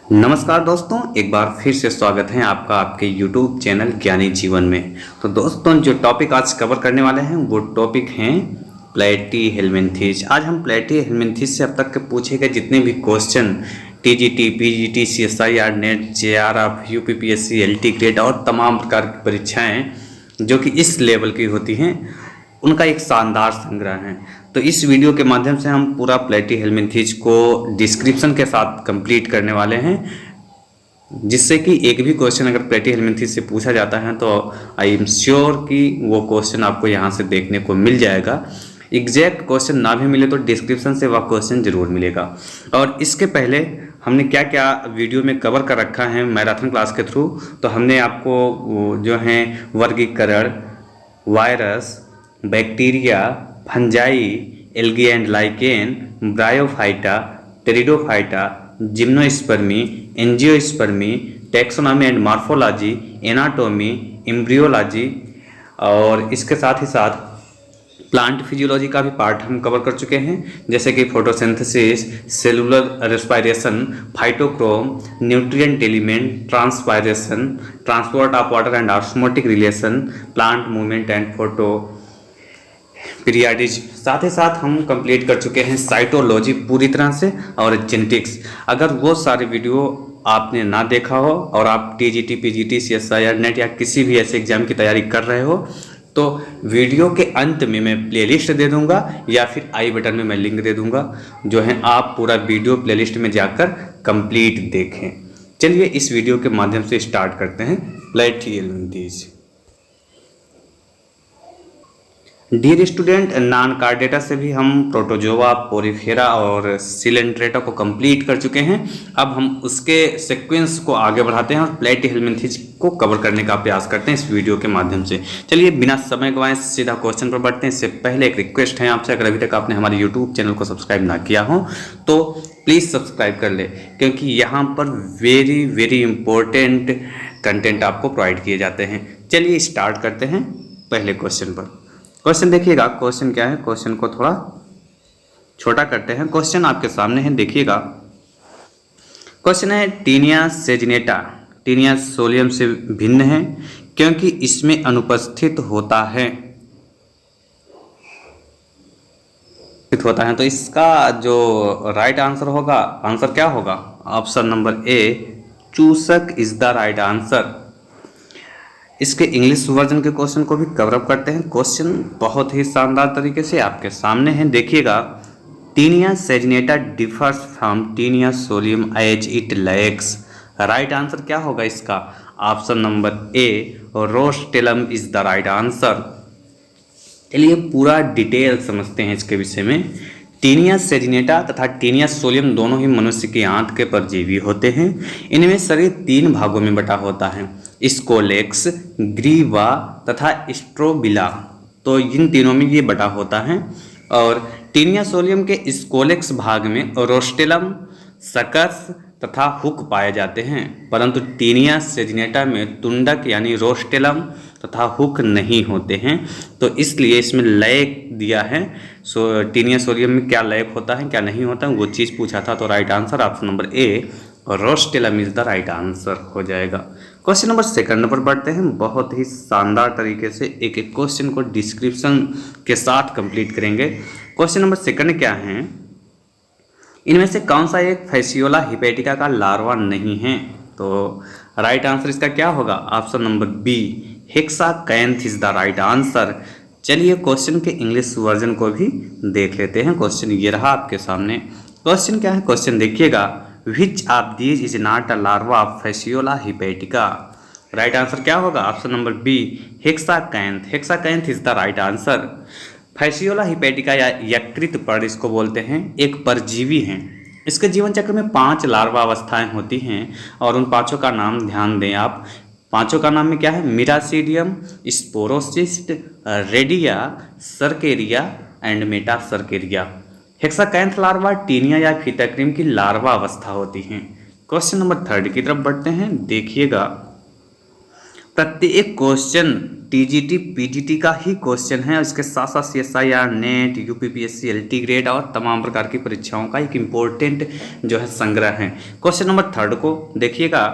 नमस्कार दोस्तों, एक बार फिर से स्वागत है आपका आपके YouTube चैनल ज्ञानी जीवन में। तो दोस्तों, जो टॉपिक आज कवर करने वाले हैं वो टॉपिक हैं प्लेटी हेलमिंथेस। आज हम प्लेटी हेलमिंथेस से अब तक के पूछे गए जितने भी question TGT, PGT, CSIR, net, JRF, UPPSC, LT grade और तमाम प्रकार की परीक्षाएं जो कि इस लेवल की होती हैं उनका एक शानदार संग्रह है। तो इस वीडियो के माध्यम से हम पूरा प्लेटी हेलमिंथेस को डिस्क्रिप्शन के साथ कंप्लीट करने वाले हैं, जिससे कि एक भी क्वेश्चन अगर प्लेटी हेलमिंथेस से पूछा जाता है तो आई एम श्योर कि वो क्वेश्चन आपको यहाँ से देखने को मिल जाएगा। एग्जैक्ट क्वेश्चन ना भी मिले तो डिस्क्रिप्शन से वह क्वेश्चन जरूर मिलेगा। और इसके पहले हमने क्या क्या वीडियो में कवर कर रखा है मैराथन क्लास के थ्रू, तो हमने आपको जो है वर्गीकरण, virus, bacteria, fungi, algae and lichen, bryophyta, pteridophyta, gymnospermae, angiospermae, taxonomy and morphology, anatomy, embryology और इसके साथ ही साथ प्लांट फिजियोलॉजी का भी पार्ट हम कवर कर चुके हैं, जैसे कि photosynthesis, cellular respiration, phytochrome, nutrient element, transpiration, transport of water and osmotic relation, plant movement and photoperiodism. साथ ही साथ हम कंप्लीट कर चुके हैं साइटोलॉजी पूरी तरह से और जेनेटिक्स। अगर वो सारे वीडियो आपने ना देखा हो और आप टीजीटी, पीजीटी, सीएसआईआर, नेट या किसी भी ऐसे एग्जाम की तैयारी कर रहे हो तो वीडियो के अंत में मैं प्लेलिस्ट दे दूंगा या फिर आई बटन में मैं लिंक दे दूंगा, जो है आप पूरा वीडियो प्लेलिस्ट में जाकर कंप्लीट देखें। चलिए इस वीडियो के माध्यम से स्टार्ट करते हैं प्लेटी हेलमिंथेस। डियर स्टूडेंट, नॉन कार्डेटा से भी हम प्रोटोजोआ, पोरिफेरा और सिलेंट्रेटा को कंप्लीट कर चुके हैं। अब हम उसके सीक्वेंस को आगे बढ़ाते हैं और प्लेटी हेलमिंथेस को कवर करने का प्रयास करते हैं इस वीडियो के माध्यम से। चलिए बिना समय गंवाए सीधा क्वेश्चन पर बढ़ते हैं। इससे पहले एक रिक्वेस्ट है आपसे, अगर अभी तक आपने हमारे यूट्यूब चैनल को सब्सक्राइब ना किया हो तो प्लीज़ सब्सक्राइब कर ले, क्योंकि यहाँ पर वेरी वेरी इंपॉर्टेंट कंटेंट आपको प्रोवाइड किए जाते हैं। चलिए स्टार्ट करते हैं पहले क्वेश्चन पर। क्वेश्चन देखिएगा, क्वेश्चन क्या है, क्वेश्चन को थोड़ा छोटा करते हैं। क्वेश्चन आपके सामने है, देखिएगा। क्वेश्चन है टीनिया सेजिनेटा टीनिया सोलियम से भिन्न है क्योंकि इसमें अनुपस्थित होता है। तो इसका जो राइट आंसर होगा, आंसर क्या होगा? ऑप्शन नंबर ए, चूसक इज द राइट आंसर। इसके इंग्लिश वर्जन के क्वेश्चन को भी कवर अप करते हैं। क्वेश्चन बहुत ही शानदार तरीके से आपके सामने है, देखिएगा। Taenia saginata differs from Taenia solium as it lacks. Right answer क्या होगा इसका? Option number A, rostellum is the right answer. चलिए पूरा डिटेल समझते हैं इसके विषय में। टीनिया सेजिनेटा तथा टीनिया सोलियम दोनों ही मनुष्य की आंत के परजीवी होते हैं। इनमें शरीर 3 भागों में बटा होता है, स्कोलेक्स, ग्रीवा तथा स्ट्रोबिला। तो इन तीनों में ये बटा होता है। और टीनिया सोलियम के स्कोलेक्स भाग में रोस्टेलम, सकस तथा हुक पाए जाते हैं, परंतु टीनिया सेजिनेटा में तुंडक यानी रोस्टेलम तथा हुक नहीं होते हैं। तो इसलिए इसमें लैक दिया है। टीनिया सोलियम में क्या लैक होता है, क्या नहीं होता है, वो चीज़ पूछा था। तो right answer option number A, rostellum is the right answer हो जाएगा। क्वेश्चन नंबर सेकंड पर बढ़ते हैं। बहुत ही शानदार तरीके से एक एक क्वेश्चन को डिस्क्रिप्शन के साथ कंप्लीट करेंगे। क्वेश्चन नंबर सेकंड क्या है? इनमें से कौन सा एक फैसियोला हिपेटिका का लार्वा नहीं है? तो राइट आंसर इसका क्या होगा? Option number B, hexacanth is the right answer. चलिए क्वेश्चन के इंग्लिश वर्जन को भी देख लेते हैं। क्वेश्चन ये रहा आपके सामने। क्वेश्चन क्या है? क्वेश्चन देखिएगा। Which of these is not a larva of Fasciola hepatica? Right answer क्या होगा? Option number B, hexacanth. Hexacanth is the right answer. Fasciola hepatica या यकृत पर इसको बोलते हैं, एक परजीवी हैं। इसके जीवन चक्र में 5 लार्वा अवस्थाएं होती हैं और उन 5 का नाम ध्यान दें आप। 5 का नाम में क्या है? Miracidium, sporocyst, redia, cercaria and metacercaria. Hexacanth larva Taenia या फीताक्रीम की लार्वा अवस्था होती हैं। क्वेश्चन नंबर 3 की तरफ बढ़ते हैं, देखिएगा। प्रत्येक क्वेश्चन टीजीटी पीजीटी का ही क्वेश्चन है, इसके साथ साथ CSIR, net, UPPSC, LT grade और तमाम प्रकार की परीक्षाओं का एक इम्पोर्टेंट जो है संग्रह है। क्वेश्चन नंबर 3 को देखिएगा,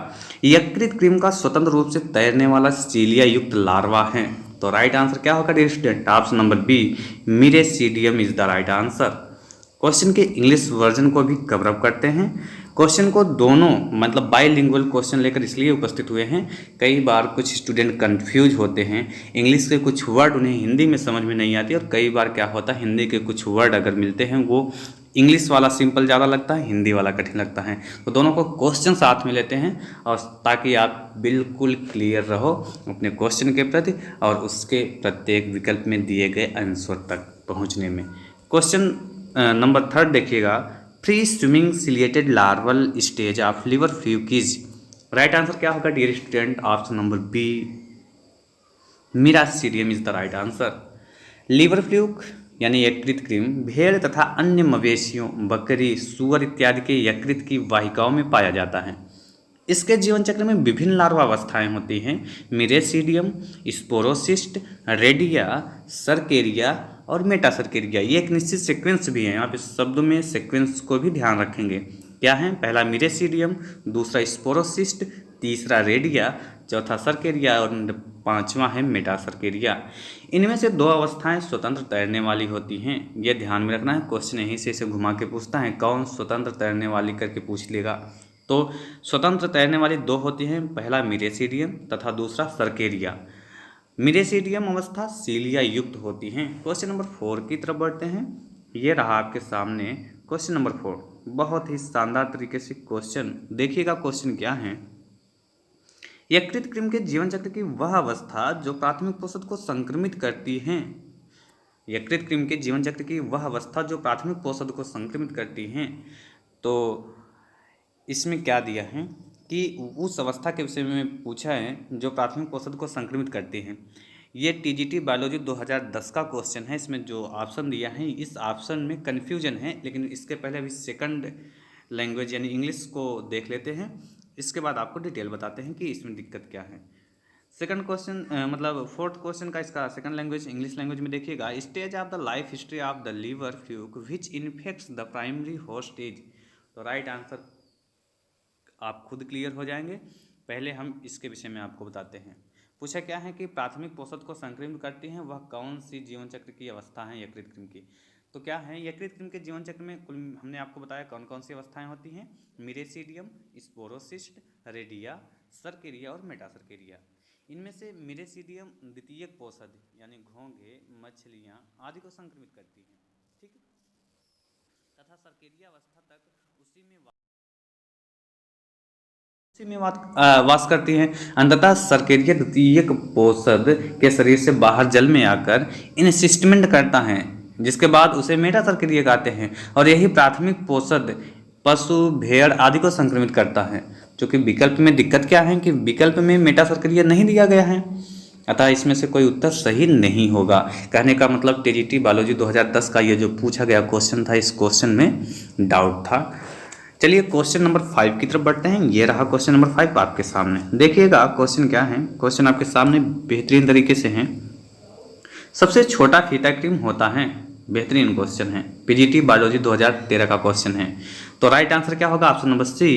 यकृत कृमि का स्वतंत्र रूप से तैरने वाला सीलिया युक्त लार्वा है। तो राइट आंसर क्या होगा dear student? Option number B, miracidium is the right answer. Question के इंग्लिश वर्जन को भी कवर अप करते हैं। क्वेश्चन को दोनों मतलब बाइलिंगुअल क्वेश्चन लेकर इसलिए उपस्थित हुए हैं, कई बार कुछ स्टूडेंट कंफ्यूज होते हैं, इंग्लिश के कुछ वर्ड उन्हें हिंदी में समझ में नहीं आती, और कई बार क्या होता है हिंदी के कुछ वर्ड अगर मिलते हैं वो इंग्लिश वाला सिंपल ज़्यादा लगता है, हिंदी वाला कठिन लगता है। तो दोनों को क्वेश्चन साथ में लेते हैं और ताकि आप बिल्कुल क्लियर रहो अपने क्वेश्चन के प्रति और उसके प्रत्येक विकल्प में दिए गए आंसर तक पहुँचने में। क्वेश्चन नंबर 3 देखिएगा, free swimming ciliated larval stage of liver flukes. Right answer क्या होगा dear student? Option number B, miracidium is the right answer. Liver fluke यानी यकृत कृमि भेड़ तथा अन्य मवेशियों, बकरी, सुअर इत्यादि के यकृत की वाहिकाओं में पाया जाता है। इसके जीवन चक्र में विभिन्न लार्वा अवस्थाएं होती हैं, मिरेसीडियम, स्पोरोसिस्ट, रेडिया, सर्केरिया और मेटासर्केरिया। ये एक निश्चित सीक्वेंस भी है, आप इस शब्द में सीक्वेंस को भी ध्यान रखेंगे। क्या है? पहला मिरेसीडियम, दूसरा स्पोरोसिस्ट, तीसरा रेडिया, चौथा सर्केरिया और 5वां है मेटासर्केरिया। इनमें से 2 अवस्थाएं स्वतंत्र तैरने वाली होती हैं, ये ध्यान में रखना है। क्वेश्चन यहीं से इसे घुमा के पूछता है, कौन स्वतंत्र तैरने वाली करके पूछ लेगा। तो स्वतंत्र तैरने वाली 2 होती हैं, पहला मिरेसीडियम तथा दूसरा सर्केरिया। मिरेसीडियम अवस्था सीलिया युक्त होती हैं। क्वेश्चन नंबर 4 की तरफ बढ़ते हैं। ये रहा आपके सामने क्वेश्चन नंबर 4, बहुत ही शानदार तरीके से क्वेश्चन देखिएगा। क्वेश्चन क्या है? यकृत कृमि के जीवन चक्र की वह अवस्था जो प्राथमिक पोषक को संक्रमित करती है। यकृत कृमि के जीवन चक्र की वह अवस्था जो प्राथमिक पोषक को संक्रमित करती हैं। तो इसमें क्या दिया है कि उस अवस्था के विषय में पूछा है जो प्राथमिक पोषक को संक्रमित करती हैं। ये टीजीटी बायोलॉजी 2010 का क्वेश्चन है। इसमें जो ऑप्शन दिया है इस ऑप्शन में कन्फ्यूजन है, लेकिन इसके पहले अभी सेकंड लैंग्वेज यानी इंग्लिश को देख लेते हैं, इसके बाद आपको डिटेल बताते हैं कि इसमें दिक्कत क्या है। सेकंड क्वेश्चन मतलब 4th क्वेश्चन का इसका सेकंड लैंग्वेज इंग्लिश लैंग्वेज में देखिएगा, stage of the life history of the liver fluke which infects the primary host stage. तो राइट आंसर आप खुद क्लियर हो जाएंगे। पहले हम इसके विषय में आपको बताते हैं। पूछा क्या है कि प्राथमिक पोषक को संक्रमित करती हैं वह कौन सी जीवन चक्र की अवस्था है यकृत कृमि की। तो क्या है? यकृत कृमि के जीवन चक्र में कुल हमने आपको बताया कौन कौन सी अवस्थाएं होती हैं, मिरेसीडियम, स्पोरोसिस्ट, रेडिया, सर्केरिया और मेटासर्केरिया। इनमें से मिरेसीडियम द्वितीयक पोषक यानी घोंघे, मछलियाँ आदि को संक्रमित करती हैं, ठीक है, तथा सर्केरिया अवस्था तक उसी में वास करती हैं। अंततः सर्केरिया द्वितीयक पोषक के शरीर से बाहर जल में आकर इनसिस्टमेंट करता है, जिसके बाद उसे मेटासर्केरिया कहते हैं, और यही प्राथमिक पोषक पशु, भेड़ आदि को संक्रमित करता है। क्योंकि विकल्प में दिक्कत क्या है कि विकल्प में मेटासर्केरिया नहीं दिया गया है, अतः इसमें से कोई उत्तर सही नहीं होगा। कहने का मतलब टीजीटी बायोलॉजी 2010 का ये जो पूछा गया क्वेश्चन था, इस क्वेश्चन में डाउट था। चलिए क्वेश्चन नंबर 5 की तरफ बढ़ते हैं। ये रहा क्वेश्चन नंबर 5 आपके सामने। देखिएगा क्वेश्चन क्या है। क्वेश्चन आपके सामने बेहतरीन तरीके से है। सबसे छोटा फीता कृमि होता है, बेहतरीन क्वेश्चन है, पीजीटी बायोलॉजी 2013 का क्वेश्चन है। तो राइट आंसर क्या होगा? Option number C,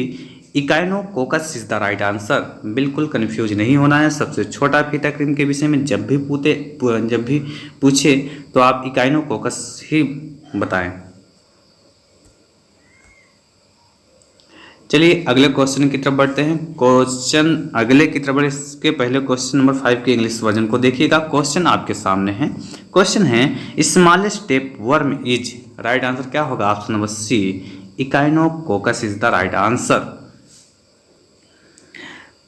Echinococcus is the right answer. बिल्कुल कंफ्यूज नहीं होना है। सबसे छोटा फीता कृमि के विषय में जब भी पूछे तो आप इकाइनोकोकस ही बताएं। चलिए अगले क्वेश्चन की तरफ बढ़ते हैं। क्वेश्चन अगले की तरफ बढ़े इसके पहले क्वेश्चन नंबर 5 के इंग्लिश वर्जन को देखिएगा। क्वेश्चन आपके सामने है। क्वेश्चन है smallest tapeworm is. Right answer क्या होगा? Option number C, Echinococcus is the right answer.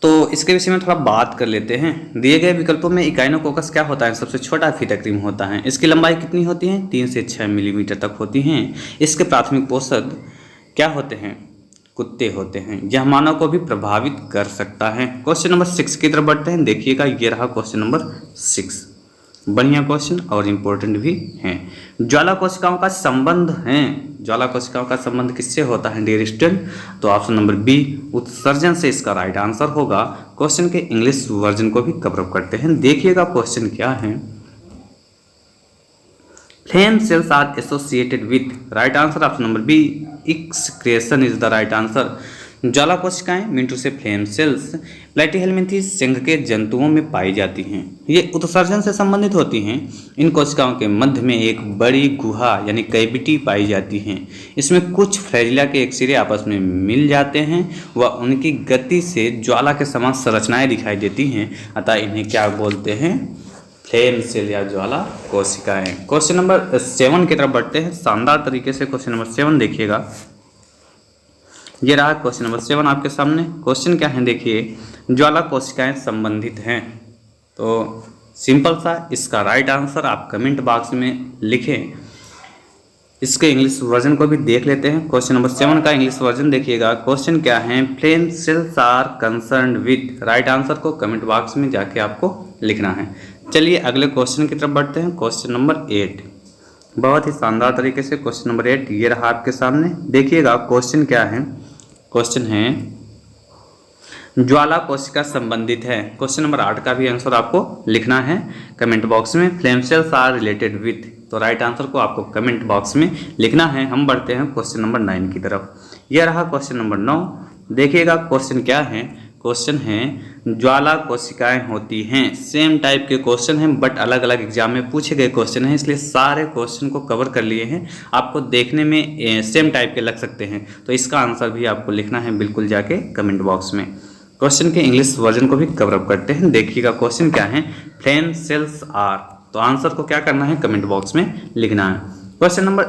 तो इसके विषय में थोड़ा बात कर लेते हैं। दिए गए विकल्पों में इकाइनोकोकस क्या होता है? सबसे छोटा फीता कृमि होता है। इसकी लंबाई कितनी होती है? 3 से 6 मिलीमीटर तक होती हैं। इसके प्राथमिक पोषक क्या होते हैं? कुत्ते होते हैं। यह मानव को भी प्रभावित कर सकता है। क्वेश्चन नंबर 6 की तरफ बढ़ते हैं। देखिएगा ये रहा क्वेश्चन नंबर 6। बढ़िया क्वेश्चन और इम्पोर्टेंट भी हैं। ज्वाला कोशिकाओं का संबंध है, ज्वाला कोशिकाओं का संबंध किससे होता है डियर स्टूडेंट? तो ऑप्शन नंबर बी उत्सर्जन से इसका राइट आंसर होगा। क्वेश्चन के इंग्लिश वर्जन को भी कवर अप करते हैं। देखिएगा क्वेश्चन क्या है। Flame cells are associated with, right answer option number B excretion is the right answer. ज्वाला कोशिकाएं मिंटू से फ्लेम सेल्स प्लैटीहेल्मिन्थेस संघ के जंतुओं में पाई जाती हैं। ये उत्सर्जन से संबंधित होती हैं। इन कोशिकाओं के मध्य में एक बड़ी गुहा यानी कैविटी पाई जाती है। इसमें कुछ फ्लैजिला के एक्सिरे आपस में मिल जाते हैं व उनकी गति से ज्वाला के समान संरचनाएं दिखाई देती हैं, अतः इन्हें क्या बोलते हैं? फ्लेम सेल या ज्वाला कोशिकाएं। क्वेश्चन नंबर 7 की तरफ बढ़ते हैं। शानदार तरीके से क्वेश्चन नंबर 7 देखिएगा। ये रहा क्वेश्चन नंबर 7 आपके सामने। क्वेश्चन क्या है देखिए, ज्वाला कोशिकाएं संबंधित हैं। तो सिंपल सा इसका राइट आंसर आप कमेंट बॉक्स में लिखें। इसके इंग्लिश वर्जन को भी देख लेते हैं। क्वेश्चन नंबर 7 का इंग्लिश वर्जन देखिएगा। क्वेश्चन क्या है? Flame cells are concerned with, right answer को कमेंट बॉक्स में जाके आपको लिखना है। चलिए अगले क्वेश्चन की तरफ बढ़ते हैं। क्वेश्चन नंबर 8, बहुत ही शानदार तरीके से क्वेश्चन नंबर 8 ये रहा आपके सामने। देखिएगा क्वेश्चन क्या है। क्वेश्चन है ज्वाला कोशिका संबंधित है। क्वेश्चन नंबर 8 का भी आंसर आपको लिखना है कमेंट बॉक्स में। Flame cells are related with, तो राइट आंसर को आपको कमेंट बॉक्स में लिखना है। हम बढ़ते हैं क्वेश्चन नंबर 9 की तरफ। यह रहा क्वेश्चन नंबर 9। देखिएगा क्वेश्चन क्या है। क्वेश्चन है ज्वाला कोशिकाएं होती हैं। सेम टाइप के क्वेश्चन हैं बट अलग अलग एग्जाम में पूछे गए क्वेश्चन हैं, इसलिए सारे क्वेश्चन को कवर कर लिए हैं। आपको देखने में सेम टाइप के लग सकते हैं, तो इसका आंसर भी आपको लिखना है बिल्कुल जाके कमेंट बॉक्स में। क्वेश्चन के इंग्लिश वर्जन को भी कवर अप करते हैं। देखिएगा क्वेश्चन क्या है। फ्लेम सेल्स आर, तो आंसर को क्या करना है कमेंट बॉक्स में लिखना है। क्वेश्चन नंबर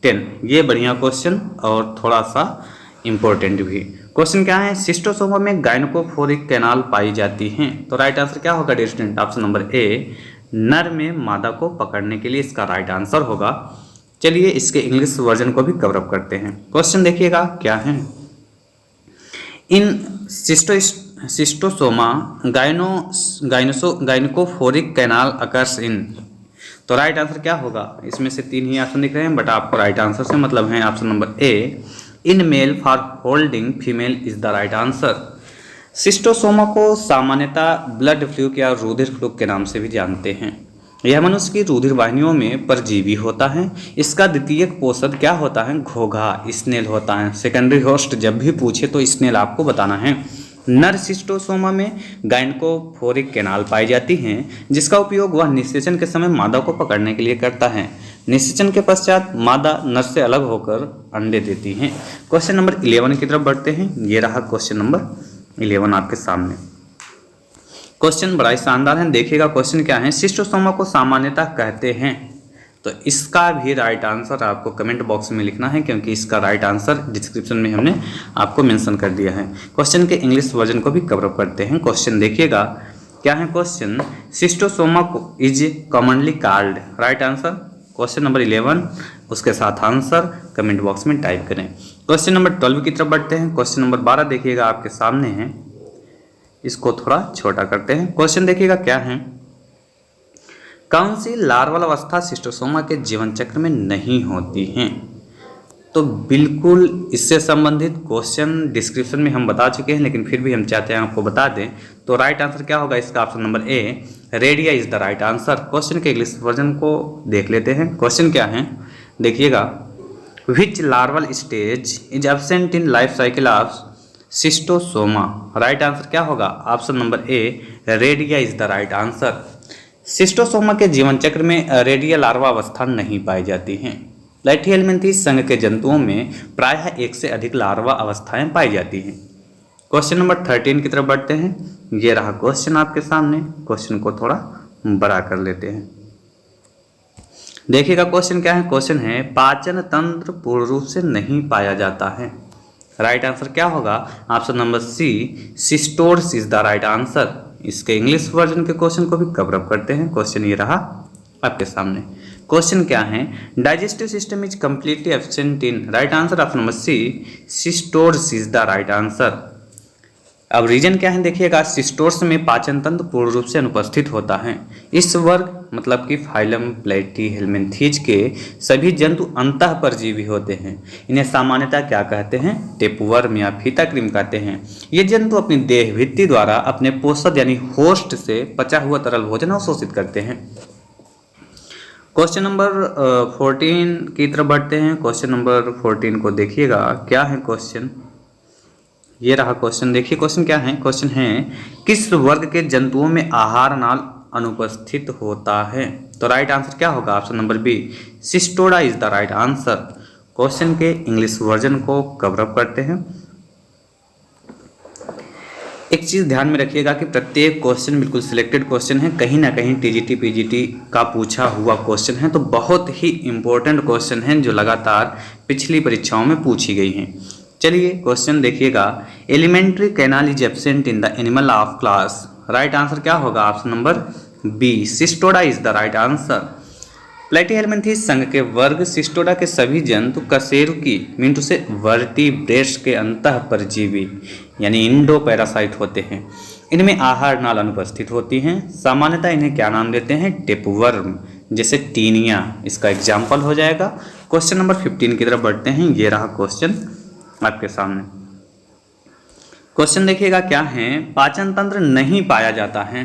10, ये बढ़िया क्वेश्चन और थोड़ा सा इम्पोर्टेंट भी। क्वेश्चन क्या है? सिस्टोसोमा में गायनकोफोरिक कैनाल पाई जाती हैं। तो राइट आंसर क्या होगा dear student? Option number A नर में मादा को पकड़ने के लिए इसका राइट आंसर होगा। चलिए इसके इंग्लिश वर्जन को भी कवर अप करते हैं। क्वेश्चन देखिएगा क्या है। इन सिस्टोसोमा गायनकोफोरिक कैनाल अकर्स इन, तो राइट आंसर क्या होगा? इसमें से 3 ही ऑप्शन दिख रहे हैं बट आपको राइट आंसर से मतलब है option number A in male for holding female is the right answer. Schistosoma को सामान्यतः ब्लड फ्लूक या रुधिर फ्लूक के नाम से भी जानते हैं। यह मनुष्य की रुधिर वाहिनियों में परजीवी होता है। इसका द्वितीयक पोषक क्या होता है? घोघा स्नेल होता है। सेकेंडरी होस्ट जब भी पूछे तो स्नेल आपको बताना है। नर सिस्टोसोमा में गायनकोफोरिक कैनाल पाई जाती हैं, जिसका उपयोग वह निषेचन के समय मादा को पकड़ने के लिए करता है। निषेचन के पश्चात मादा नर से अलग होकर अंडे देती हैं। क्वेश्चन नंबर 11 की तरफ बढ़ते हैं। ये रहा क्वेश्चन नंबर 11 आपके सामने। क्वेश्चन बड़ा ही शानदार है। देखिएगा क्वेश्चन क्या है। सिस्टोसोमा को सामान्यतः कहते हैं, तो इसका भी राइट आंसर आपको कमेंट बॉक्स में लिखना है, क्योंकि इसका राइट आंसर डिस्क्रिप्शन में हमने आपको मेंशन कर दिया है। क्वेश्चन के इंग्लिश वर्जन को भी कवर अप करते हैं। क्वेश्चन देखिएगा क्या है। क्वेश्चन सिस्टोसोमा को is commonly called, right answer question number 11 उसके साथ आंसर कमेंट बॉक्स में टाइप करें। क्वेश्चन नंबर 12 की तरफ बढ़ते हैं। क्वेश्चन नंबर 12 देखिएगा आपके सामने है। इसको थोड़ा छोटा करते हैं। क्वेश्चन देखिएगा क्या है। कौन सी लार्वल अवस्था सिस्टोसोमा के जीवन चक्र में नहीं होती हैं? तो बिल्कुल इससे संबंधित क्वेश्चन डिस्क्रिप्शन में हम बता चुके हैं, लेकिन फिर भी हम चाहते हैं आपको बता दें। तो राइट आंसर क्या होगा इसका? Option number A redia is the right answer. Question के इंग्लिश वर्जन को देख लेते हैं। क्वेश्चन क्या है देखिएगा। Which larval stage is absent in life cycle of Schistosoma? Right answer क्या होगा? Option number A redia is the right answer. Schistosoma के जीवन चक्र में रेडिया लार्वा अवस्था नहीं पाई जाती हैं। प्लैटीहेल्मिन्थेस संघ के जंतुओं में प्रायः 1 से अधिक लार्वा अवस्थाएं पाई जाती हैं। क्वेश्चन नंबर 13 की तरफ बढ़ते हैं। ये रहा क्वेश्चन आपके सामने। क्वेश्चन को थोड़ा बड़ा कर लेते हैं। देखिएगा क्वेश्चन क्या है। क्वेश्चन है पाचन तंत्र पूर्ण रूप से नहीं पाया जाता है। राइट आंसर क्या होगा? Option number C cestodes is the right answer. इसके इंग्लिश वर्जन के क्वेश्चन को भी कवर अप करते हैं। क्वेश्चन ये रहा आपके सामने। क्वेश्चन क्या है। Digestive system is completely absent in, right answer option number C cestodes is the right answer. अब रीजन क्या है देखिएगा, सिस्टोर्स में पाचन तंत्र पूर्ण रूप से अनुपस्थित होता है। इस वर्ग मतलब कि फाइलम प्लेटीहेल्मिन्थीज के सभी जंतु अंतःपरजीवी होते हैं। इन्हें सामान्यतः क्या कहते हैं, टेपवर्म या फीता कृमि कहते हैं। ये जंतु अपनी देह भित्ति द्वारा अपने पोषक यानी होस्ट से पचा हुआ तरल भोजन अवशोषित करते हैं। क्वेश्चन नंबर 14 की तरफ बढ़ते हैं। क्वेश्चन नंबर 14 को देखिएगा, क्या है क्वेश्चन, ये रहा क्वेश्चन। देखिए क्वेश्चन क्या है, क्वेश्चन है किस वर्ग के जंतुओं में आहार नाल अनुपस्थित होता है। तो राइट आंसर क्या होगा, option number B, Cestoda is the right answer. Question के इंग्लिश वर्जन को कवर अप करते हैं। एक चीज़ ध्यान में रखिएगा कि प्रत्येक क्वेश्चन बिल्कुल सिलेक्टेड क्वेश्चन है, कहीं ना कहीं टीजीटी पीजीटी का पूछा हुआ क्वेश्चन है, तो बहुत ही इंपॉर्टेंट क्वेश्चन है जो लगातार पिछली परीक्षाओं में पूछी गई हैं। चलिए क्वेश्चन देखिएगा, alimentary canal is absent in the animal of class. Right answer क्या होगा, option number B, Cestoda is the right answer. Platyhelminthes संघ के वर्ग सिस्टोडा के सभी जंतु कशेरुकी मीनटू से वर्टिब्रेट्स के अंतःपरजीवी यानी इंडो पैरासाइट होते हैं। इनमें आहार नाल अनुपस्थित होती हैं। सामान्यतः इन्हें क्या नाम देते हैं, टेपवर्म, जैसे टीनिया इसका एग्जाम्पल हो जाएगा। क्वेश्चन नंबर 15 की तरफ बढ़ते हैं। ये रहा क्वेश्चन आपके सामने। क्वेश्चन देखिएगा क्या है, पाचन तंत्र नहीं पाया जाता है,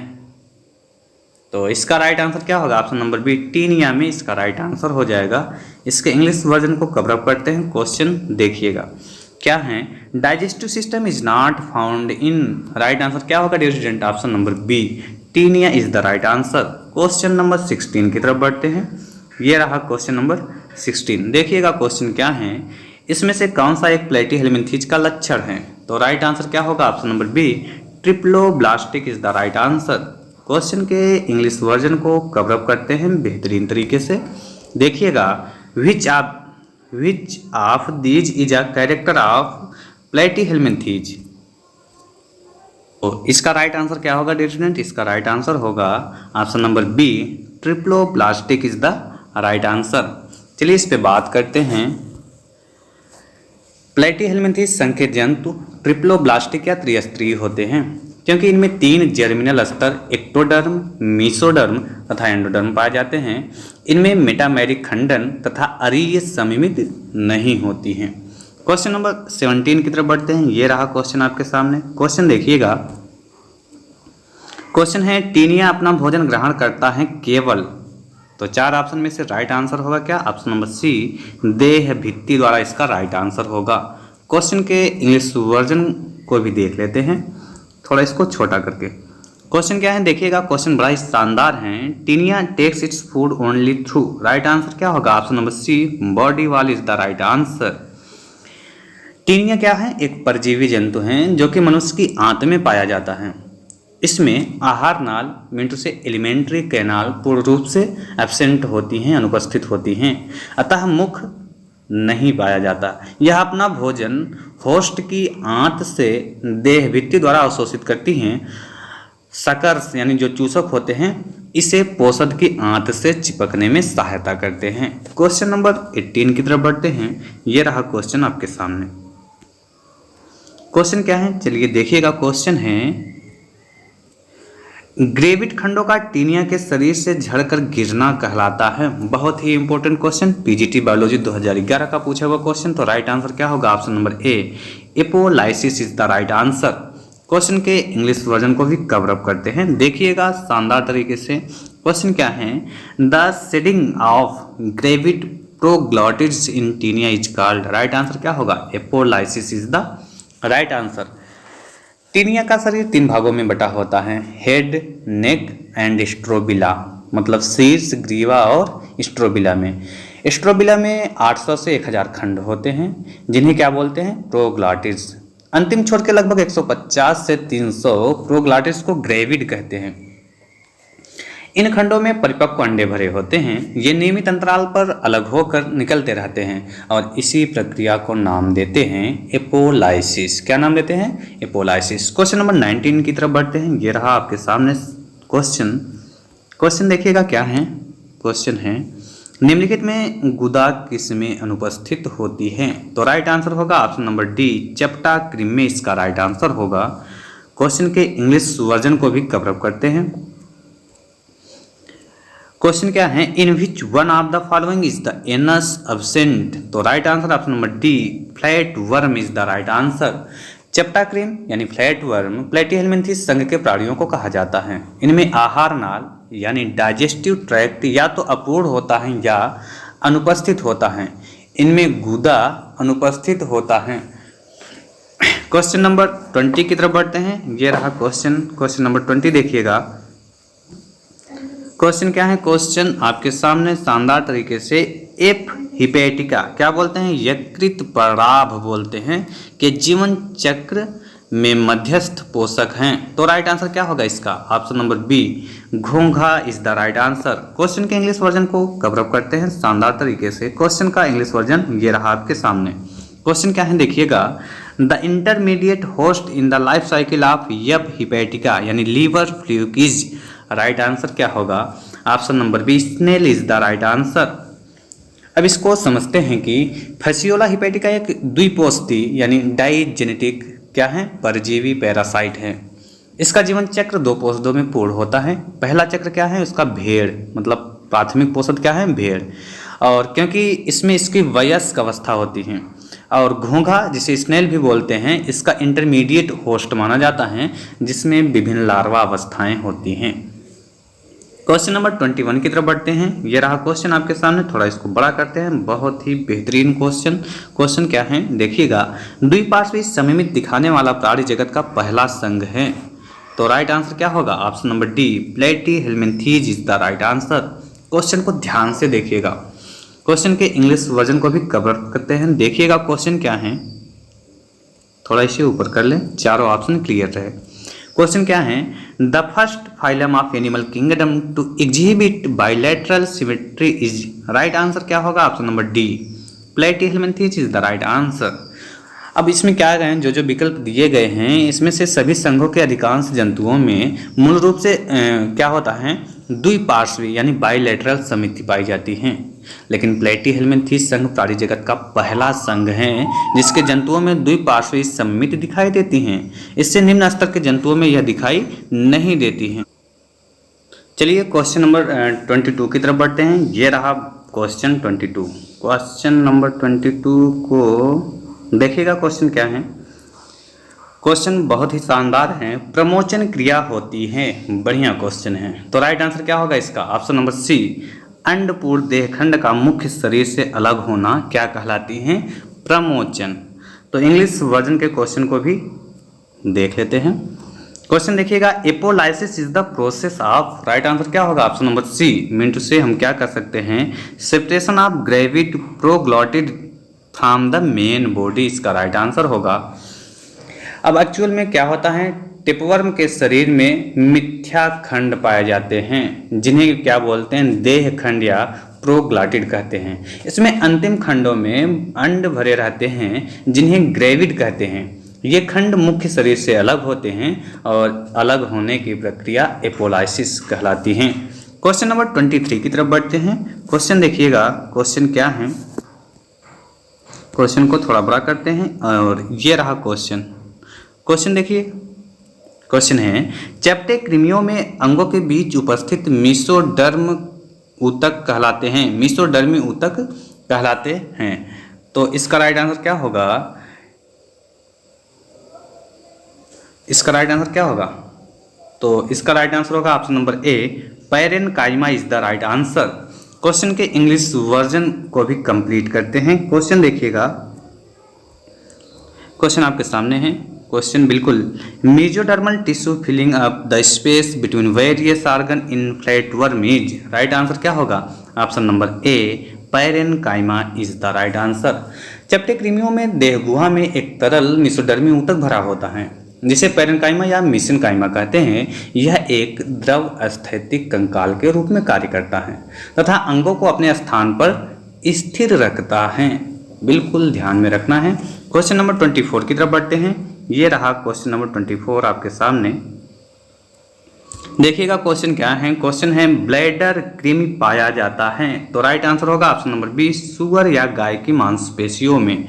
तो इसका राइट आंसर क्या होगा, ऑप्शन नंबर बी, टीनिया में इसका राइट आंसर हो जाएगा। इसके इंग्लिश वर्जन को कवर अप करते हैं। क्वेश्चन देखिएगा क्या है, digestive system is not found in. Right answer क्या होगा dear, option number B, Taenia is the right answer. Question number 16 की तरफ बढ़ते हैं। ये रहा क्वेश्चन नंबर 16। देखिएगा क्वेश्चन क्या है, इसमें से कौन सा एक प्लेटीहेल्मिन्थीज का लक्षण है। तो राइट आंसर क्या होगा, option number B, triploblastic is the right answer. Question के इंग्लिश वर्जन को कवर अप करते हैं बेहतरीन तरीके से। देखिएगा, which of these is a character of Platyhelminthes. तो इसका राइट आंसर क्या होगा डियर स्टूडेंट, इसका राइट आंसर होगा option number B, triploblastic is the right answer. चलिए इस पे बात करते हैं। प्लेटीहेल्मिन्थीज संघ के जंतु ट्रिप्लोब्लास्टिक या त्रिस्तरीय होते हैं क्योंकि इनमें 3 जर्मिनल स्तर एक्टोडर्म, मीसोडर्म तथा एंडोडर्म पाए जाते हैं। इनमें मेटामेरिक खंडन तथा अरीय समिमित नहीं होती हैं। क्वेश्चन नंबर 17 की तरफ बढ़ते हैं। ये रहा क्वेश्चन आपके सामने। क्वेश्चन देखिएगा, क्वेश्चन है टीनिया अपना भोजन ग्रहण करता है केवल, तो 4 ऑप्शन में से राइट आंसर होगा क्या, ऑप्शन नंबर सी, देह भित्ति द्वारा इसका राइट आंसर होगा। क्वेश्चन के इंग्लिश वर्जन को भी देख लेते हैं, थोड़ा इसको छोटा करके। क्वेश्चन क्या है देखिएगा, क्वेश्चन बड़ा ही शानदार है। Taenia takes its food only through. Right answer क्या होगा, option number C, body wall is the right answer. Taenia क्या है, एक परजीवी जंतु हैं जो कि मनुष्य की आंत में पाया जाता है। इसमें आहार नाल मीनटू से एलिमेंट्री कैनाल पूर्ण रूप से एब्सेंट होती हैं, अनुपस्थित होती हैं, अतः मुख नहीं पाया जाता। यह अपना भोजन होस्ट की आंत से देह भित्ति द्वारा अवशोषित करती हैं। सकर्स यानी जो चूसक होते हैं इसे पोषक की आंत से चिपकने में सहायता करते हैं। क्वेश्चन नंबर 18 की तरफ बढ़ते हैं। ये रहा क्वेश्चन आपके सामने। क्वेश्चन क्या है चलिए देखिएगा। क्वेश्चन है, ग्रेविड खंडों का टीनिया के शरीर से झड़कर गिरना कहलाता है। बहुत ही इंपॉर्टेंट क्वेश्चन, पीजीटी बायोलॉजी 2011 का पूछा हुआ क्वेश्चन। तो राइट आंसर क्या होगा, option number A, apolysis is the right answer. Question के इंग्लिश वर्जन को भी कवर अप करते हैं, देखिएगा शानदार तरीके से। क्वेश्चन क्या है, the shedding of gravid proglottids in Taenia is called. Right answer क्या होगा, apolysis is the right answer. Taenia का शरीर 3 भागों में बटा होता है, हेड, नेक एंड स्ट्रोबिला, मतलब शीर्ष, ग्रीवा और स्ट्रोबिला में। स्ट्रोबिला में 800 से 1000 खंड होते हैं जिन्हें क्या बोलते हैं, प्रोग्लॉटिड्स। अंतिम छोर के लगभग 150 से 300 प्रोग्लॉटिड्स को ग्रेविड कहते हैं। इन खंडों में परिपक्व अंडे भरे होते हैं। ये नियमित अंतराल पर अलग होकर निकलते रहते हैं और इसी प्रक्रिया को नाम देते हैं एपोलाइसिस। क्या नाम देते हैं, एपोलाइसिस। क्वेश्चन नंबर 19 की तरफ बढ़ते हैं। ये रहा आपके सामने क्वेश्चन। क्वेश्चन देखिएगा क्या है, क्वेश्चन है, निम्नलिखित में गुदा किसमें अनुपस्थित होती है। तो राइट आंसर होगा ऑप्शन नंबर डी, चपटा कृमि में इसका राइट आंसर होगा। क्वेश्चन के इंग्लिश वर्जन को भी कवर अप करते हैं। क्वेश्चन क्या है, in which one of the following is the anus absent. तो right answer option number D, flat worm is the right answer. चेप्टाक्रीन यानी फ्लैट वर्म प्लेटीहेल्मिन्थेस संघ के प्राणियों को कहा जाता है। इनमें आहार नाल यानी डाइजेस्टिव ट्रैक्ट या तो अपूर्ण होता है या अनुपस्थित होता है। इनमें गुदा अनुपस्थित होता है। क्वेश्चन नंबर 20 की तरफ बढ़ते हैं। ये रहा क्वेश्चन नंबर 20 देखिएगा। क्वेश्चन क्या है, क्वेश्चन आपके सामने शानदार तरीके से एफ हिपेटिका क्या बोलते हैं, यकृत पराभ बोलते हैं कि जीवन चक्र में मध्यस्थ पोषक हैं। तो राइट आंसर क्या होगा इसका, ऑप्शन नंबर बी, घोंघा is the right answer. Question के इंग्लिश वर्जन को कवर अप करते हैं शानदार तरीके से। क्वेश्चन का इंग्लिश वर्जन ये रहा आपके सामने। क्वेश्चन क्या है देखिएगा, the intermediate host in the life cycle of F hepatica यानी liver fluke is, right answer क्या होगा, option number B, snail is the right answer. अब इसको समझते हैं कि फैसियोला हिपेटिका एक द्विपोषी यानी डाइजेनेटिक क्या है, परजीवी पैरासाइट है। इसका जीवन चक्र 2 पोषदों में पूर्ण होता है। पहला चक्र क्या है उसका, भेड़, मतलब प्राथमिक पोषद क्या है, भेड़, और क्योंकि इसमें इसकी वयस्क अवस्था होती है। और घोंघा जिसे स्नेल भी बोलते हैं, इसका इंटरमीडिएट होस्ट माना जाता है जिसमें विभिन्न लार्वा अवस्थाएं होती हैं। क्वेश्चन नंबर 21 की तरफ बढ़ते हैं। ये रहा क्वेश्चन आपके सामने, थोड़ा इसको बड़ा करते हैं, बहुत ही बेहतरीन क्वेश्चन। क्वेश्चन क्या है देखिएगा, द्विपार्श्वी सममित दिखाने वाला प्राणी जगत का पहला संघ है। तो राइट आंसर क्या होगा, option number D, Platyhelminthes is the right answer. Question को ध्यान से देखिएगा। क्वेश्चन के इंग्लिश वर्जन को भी कवर करते हैं। देखिएगा क्वेश्चन क्या है, थोड़ा इसे ऊपर कर लें, चारों ऑप्शन क्लियर रहे। क्वेश्चन क्या है, the first phylum of animal kingdom to exhibit bilateral symmetry is, right answer क्या होगा, option number D, Platyhelminthes is the right answer. अब इसमें क्या गए, जो विकल्प दिए गए हैं इसमें से सभी संघों के अधिकांश जंतुओं में मूल रूप से क्या होता है, द्विपार्श्वी यानी बाइलेटरल समिति पाई जाती है। लेकिन प्लेटीहेल्मिन्थेस संघ प्राणी जगत का पहला संघ है जिसके जंतुओं में द्विपार्श्वी समिति दिखाई देती हैं। इससे निम्न स्तर के जंतुओं में यह दिखाई नहीं देती हैं। चलिए क्वेश्चन नंबर 22 की तरफ बढ़ते हैं। ये रहा क्वेश्चन 22। क्वेश्चन नंबर 22 को देखिएगा। क्वेश्चन क्या है, क्वेश्चन बहुत ही शानदार है, प्रमोचन क्रिया होती है, बढ़िया क्वेश्चन है। तो राइट आंसर क्या होगा इसका, ऑप्शन नंबर सी, अंडपूर्ण देहखंड का मुख्य शरीर से अलग होना क्या कहलाती है, प्रमोचन। तो इंग्लिश वर्जन के क्वेश्चन को भी देख लेते हैं। क्वेश्चन देखिएगा, apolysis is the process of, right answer क्या होगा, option number C, mean to say हम क्या कर सकते हैं, separation of gravid proglottid from the main body, इसका राइट आंसर होगा। अब एक्चुअल में क्या होता है, टिपवर्म के शरीर में मिथ्या खंड पाए जाते हैं जिन्हें क्या बोलते हैं, देह खंड या प्रोग्लॉटिड कहते हैं। इसमें अंतिम खंडों में अंड भरे रहते हैं जिन्हें ग्रेविड कहते हैं। ये खंड मुख्य शरीर से अलग होते हैं और अलग होने की प्रक्रिया एपोलाइसिस कहलाती है। क्वेश्चन नंबर 23 की तरफ बढ़ते हैं। क्वेश्चन देखिएगा, क्वेश्चन क्या है, क्वेश्चन को थोड़ा बड़ा करते हैं और ये रहा क्वेश्चन। क्वेश्चन देखिए, क्वेश्चन है, चैप्टे कृमियों में अंगों के बीच उपस्थित मीसोडर्म ऊतक कहलाते हैं, मीसोडर्मी ऊतक कहलाते हैं। तो इसका राइट आंसर क्या होगा, इसका राइट आंसर क्या होगा, तो इसका राइट आंसर होगा option number A, parenchyma is the right answer. Question के इंग्लिश वर्जन को भी कंप्लीट करते हैं। क्वेश्चन देखिएगा, क्वेश्चन आपके सामने है। क्वेश्चन बिल्कुल, mesodermal tissue filling up the space between various organ in flatworm is, right answer क्या होगा, option number A, parenchyma is the right answer. चैप्टे कृमियों में देहगुहा में एक तरल मेसोडर्मी ऊतक भरा होता है जिसे पैरेन्काइमा या मेसेनकाइमा कहते हैं। यह एक द्रव स्थैतिक कंकाल के रूप में कार्य करता है तथा अंगों को अपने स्थान पर स्थिर रखता है, बिल्कुल ध्यान में रखना है। क्वेश्चन नंबर 24 की तरफ बढ़ते हैं। ये रहा क्वेश्चन नंबर 24 आपके सामने। देखिएगा क्वेश्चन क्या है, क्वेश्चन है, ब्लैडर कृमि पाया जाता है। तो राइट आंसर होगा ऑप्शन नंबर बी, सुअर या गाय की मांसपेशियों में।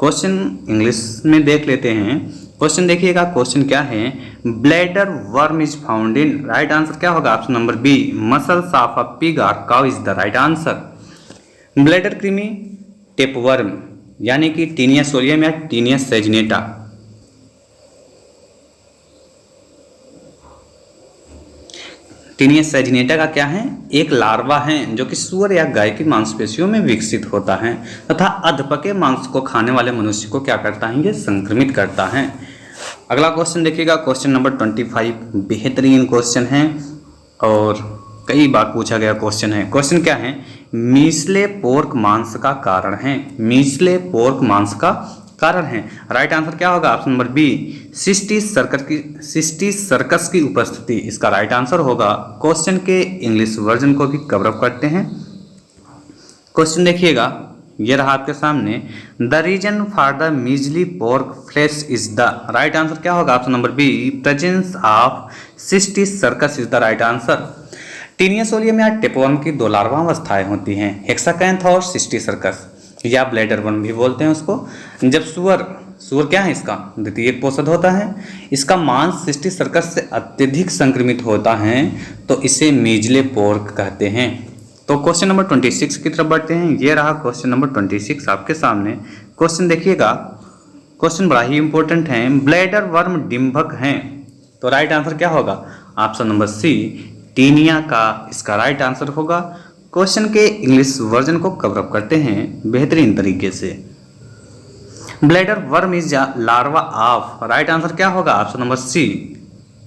क्वेश्चन इंग्लिश में देख लेते हैं। क्वेश्चन देखिएगा, क्वेश्चन क्या है, bladder worm is found in, right answer क्या होगा option number B, muscles of a pig और cow is the right answer. Bladder कृमि, टेपवर्म यानी कि टीनिया सोलियम या टीनिया सेजनेटा। टीनिया सेजनेटा का क्या है, एक लार्वा है जो कि सुअर या गाय की मांसपेशियों में विकसित होता है तथा अधपके मांस को खाने वाले मनुष्य को क्या करता है, ये संक्रमित करता है। अगला क्वेश्चन देखिएगा, क्वेश्चन नंबर 25 बेहतरीन क्वेश्चन है और कई बार पूछा गया क्वेश्चन है। क्वेश्चन क्या है, मीसले पोर्क मांस का कारण है, मीसले पोर्क मांस का कारण है। राइट आंसर क्या होगा option number B, cysts circus की उपस्थिति इसका राइट आंसर होगा। क्वेश्चन के इंग्लिश वर्जन को भी कवर अप करते हैं। क्वेश्चन देखिएगा, ये रहा आपके सामने, the reason for the measly pork flesh is the, right answer क्या होगा option number B, presence of cysticercus is the right answer. Taenia solium या टेपवर्म की दो लार्वा अवस्थाएं होती हैं, हेक्साकैंथ और सिस्टिस सर्कस या ब्लैडर वर्म भी बोलते हैं उसको। जब सुअर क्या है, इसका द्वितीय पोषक होता है, इसका मांस सिस्टिस सर्कस से अत्यधिक संक्रमित होता है तो इसे मीजले पोर्क कहते हैं। तो क्वेश्चन नंबर 26 की तरफ बढ़ते हैं। ये रहा क्वेश्चन नंबर 26 आपके सामने। क्वेश्चन देखिएगा, क्वेश्चन बड़ा ही इंपॉर्टेंट है, ब्लैडर वर्म डिंभक हैं तो राइट आंसर क्या होगा ऑप्शन नंबर सी, टीनिया का इसका राइट आंसर होगा। क्वेश्चन के इंग्लिश वर्जन को कवर अप करते हैं बेहतरीन तरीके से। Bladder worm is larva of, right answer क्या होगा ऑप्शन नंबर सी,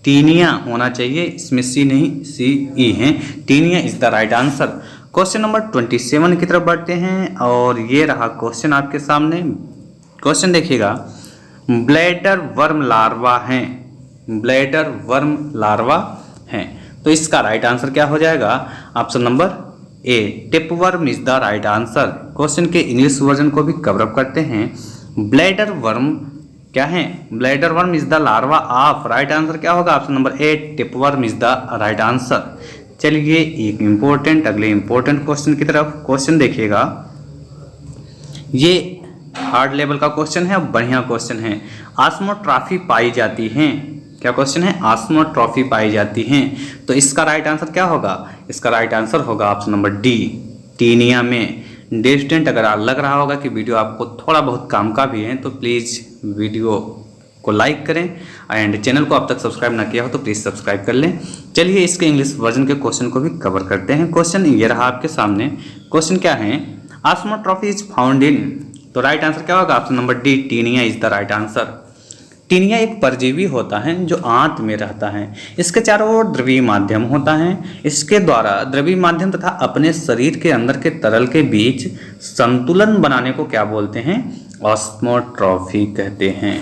टीनिया होना चाहिए, इसमें सी नहीं सी ई है, Taenia is the right answer. Question number 27 की तरफ बढ़ते हैं और ये रहा क्वेश्चन आपके सामने। क्वेश्चन देखिएगा, ब्लैडर वर्म लार्वा हैं, ब्लैडर वर्म लार्वा हैं तो इसका राइट आंसर क्या हो जाएगा option number A, tapeworm is the right answer. Question के इंग्लिश वर्जन को भी कवर अप करते हैं। ब्लैडर वर्म क्या है, bladder worm is the larva of, right answer क्या होगा option number A, tapeworm is the right answer. चलिए एक इंपॉर्टेंट अगले इंपॉर्टेंट क्वेश्चन की तरफ। क्वेश्चन देखिएगा, ये हार्ड लेवल का क्वेश्चन है, बढ़िया क्वेश्चन है। ऑस्मोट्रॉफी पाई जाती है, क्या क्वेश्चन है, ऑस्मोट्रॉफी पाई जाती हैं तो इसका राइट आंसर क्या होगा, इसका राइट आंसर होगा ऑप्शन नंबर डी, टीनिया में। डिस्टेंट अगर लग रहा होगा कि वीडियो आपको थोड़ा बहुत काम का भी है तो प्लीज़ वीडियो को लाइक करें एंड चैनल को अब तक सब्सक्राइब ना किया हो तो प्लीज़ सब्सक्राइब कर लें। चलिए इसके इंग्लिश वर्जन के क्वेश्चन को भी कवर करते हैं। क्वेश्चन ये रहा आपके सामने। क्वेश्चन क्या है, ऑस्मोट्रॉफी इज फाउंड इन तो राइट आंसर क्या होगा option number D, Taenia is the right answer. Taenia एक परजीवी होता है जो आंत में रहता है, इसके चारों ओर द्रवीय माध्यम होता है, इसके द्वारा द्रवीय माध्यम तथा अपने शरीर के अंदर के तरल के बीच संतुलन बनाने को क्या बोलते हैं, ऑस्मोट्रॉफी कहते हैं।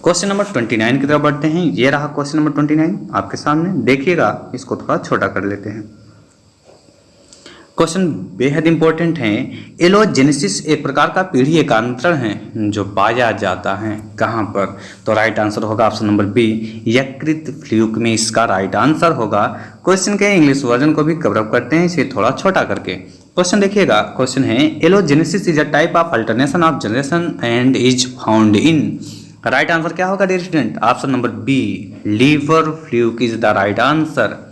क्वेश्चन नंबर 29 की तरफ बढ़ते हैं। ये रहा क्वेश्चन नंबर 29 आपके सामने, देखिएगा इसको थोड़ा छोटा कर लेते हैं। क्वेश्चन बेहद इंपॉर्टेंट है। एलोजेनेसिस एक प्रकार का पीढ़ी एकांतरण है जो पाया जाता है कहाँ पर, तो राइट आंसर होगा ऑप्शन नंबर बी, यकृत फ्लूक में इसका राइट आंसर होगा। क्वेश्चन के इंग्लिश वर्जन को भी कवर अप करते हैं इसे थोड़ा छोटा करके। क्वेश्चन देखिएगा, क्वेश्चन है, allogenesis is a type of alternation of generation and is found in, right answer क्या होगा dear student option number B, liver fluke is the right answer.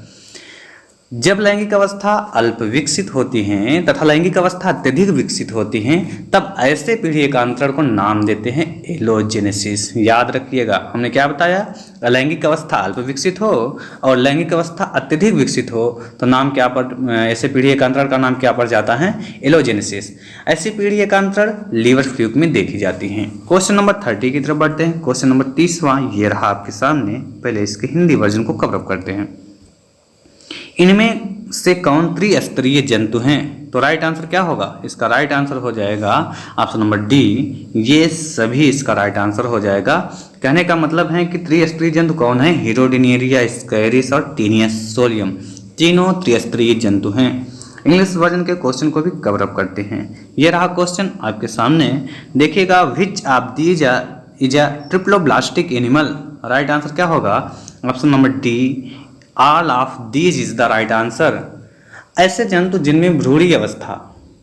जब लैंगिक अवस्था अल्प विकसित होती हैं तथा लैंगिक अवस्था अत्यधिक विकसित होती हैं तब ऐसे पीढ़ी एकांतरण को नाम देते हैं एलोजेनेसिस। याद रखिएगा हमने क्या बताया, लैंगिक अवस्था अल्प विकसित हो और लैंगिक अवस्था अत्यधिक विकसित हो तो नाम क्या पर, ऐसे पीढ़ी एकांतरण का नाम क्या पड़ जाता है, एलोजेनेसिस। ऐसी पीढ़ी एकांतरण लीवर फ्लूक में देखी जाती हैं। क्वेश्चन नंबर 30 की तरफ बढ़ते हैं। क्वेश्चन नंबर 30वां ये रहा आपके सामने, पहले इसके हिंदी वर्जन को कवर अप करते हैं। इनमें से कौन त्रिस्तरीय जंतु हैं, तो राइट आंसर क्या होगा, इसका राइट आंसर हो जाएगा ऑप्शन नंबर डी, ये सभी इसका राइट आंसर हो जाएगा। कहने का मतलब है कि त्रिस्तरीय जंतु कौन है, हीरोडिनेरिया, स्कैरिस और टीनिया सोलियम, तीनों त्रिस्तरीय जंतु हैं। इंग्लिश वर्जन के क्वेश्चन को भी कवर अप करते हैं। ये रहा क्वेश्चन आपके सामने, देखिएगा, which of these is a triploblastic animal, right answer क्या होगा option number D, all of these is the right answer. ऐसे जंतु जिनमें भ्रूणी अवस्था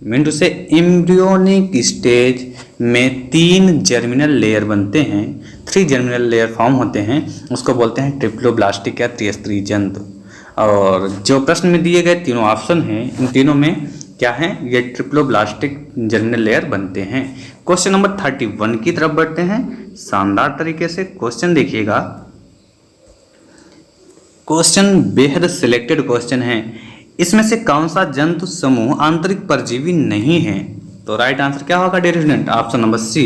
मीन टू से एम्ब्रियोनिक स्टेज में 3 जर्मिनल लेयर बनते हैं 3 जर्मिनल लेयर फॉर्म होते हैं उसको बोलते हैं ट्रिप्लोब्लास्टिक या त्रिस्तरीय जंतु। और जो प्रश्न में दिए गए तीनों ऑप्शन हैं इन तीनों में क्या है, ये ट्रिप्लोब्लास्टिक जर्मिनल लेयर बनते हैं। क्वेश्चन नंबर 31 की तरफ बढ़ते हैं शानदार तरीके से। क्वेश्चन देखिएगा, क्वेश्चन बेहद सिलेक्टेड क्वेश्चन है। इसमें से कौन सा जंतु समूह आंतरिक परजीवी नहीं है? तो राइट आंसर क्या होगा dear student? Option number C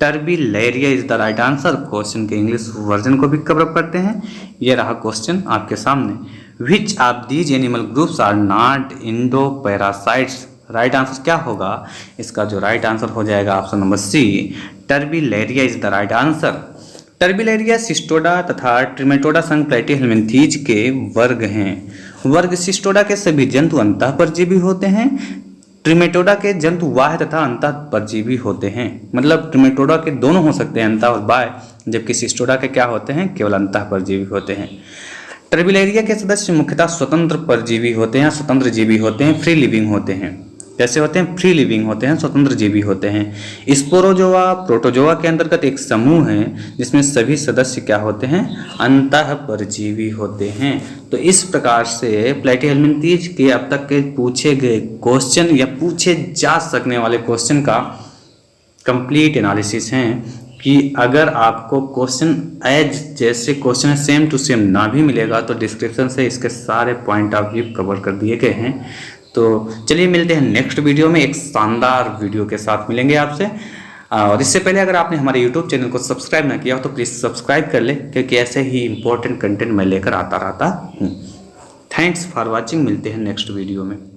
Turbellaria is the right answer. Question के इंग्लिश वर्जन को भी कवर अप करते हैं। ये रहा क्वेश्चन आपके सामने। Which of these animal groups are not endoparasites? Right answer क्या होगा? इसका जो राइट आंसर हो जाएगा option number C Turbellaria is the right answer. Turbellaria Cestoda तथा ट्रिमेटोडा संघ प्लेटिहेल्मिन्थीज के वर्ग हैं। वर्ग सिस्टोडा के सभी जंतु अंतःपरजीवी होते हैं। ट्रिमेटोडा के जंतु बाह्य तथा अंतःपरजीवी होते हैं। मतलब ट्रिमेटोडा के दोनों हो सकते हैं, अंतः और बाह्य, जबकि सिस्टोडा के क्या होते हैं? केवल अंतःपरजीवी होते हैं। टर्बिलैरिया के सदस्य मुख्यतः स्वतंत्र परजीवी होते हैं, स्वतंत्र जीवी होते हैं, फ्री लिविंग होते हैं। कैसे होते हैं? फ्री लिविंग होते हैं, स्वतंत्र जीवी होते हैं। स्पोरोजोआ प्रोटोजोआ के अंतर्गत एक समूह है जिसमें सभी सदस्य क्या होते हैं? अंतःपरजीवी होते हैं। तो इस प्रकार से प्लेटिहेल्मिन्थीज के अब तक के पूछे गए क्वेश्चन या पूछे जा सकने वाले क्वेश्चन का कंप्लीट एनालिसिस हैं कि अगर आपको क्वेश्चन एज जैसे क्वेश्चन सेम टू सेम ना भी मिलेगा तो डिस्क्रिप्शन से इसके सारे पॉइंट ऑफ व्यू कवर कर दिए गए हैं। तो चलिए मिलते हैं नेक्स्ट वीडियो में, एक शानदार वीडियो के साथ मिलेंगे आपसे। और इससे पहले अगर आपने हमारे यूट्यूब चैनल को सब्सक्राइब ना किया हो तो प्लीज़ सब्सक्राइब कर ले, क्योंकि ऐसे ही इंपॉर्टेंट कंटेंट मैं लेकर आता रहता हूँ। Thanks for watching. मिलते हैं नेक्स्ट वीडियो में।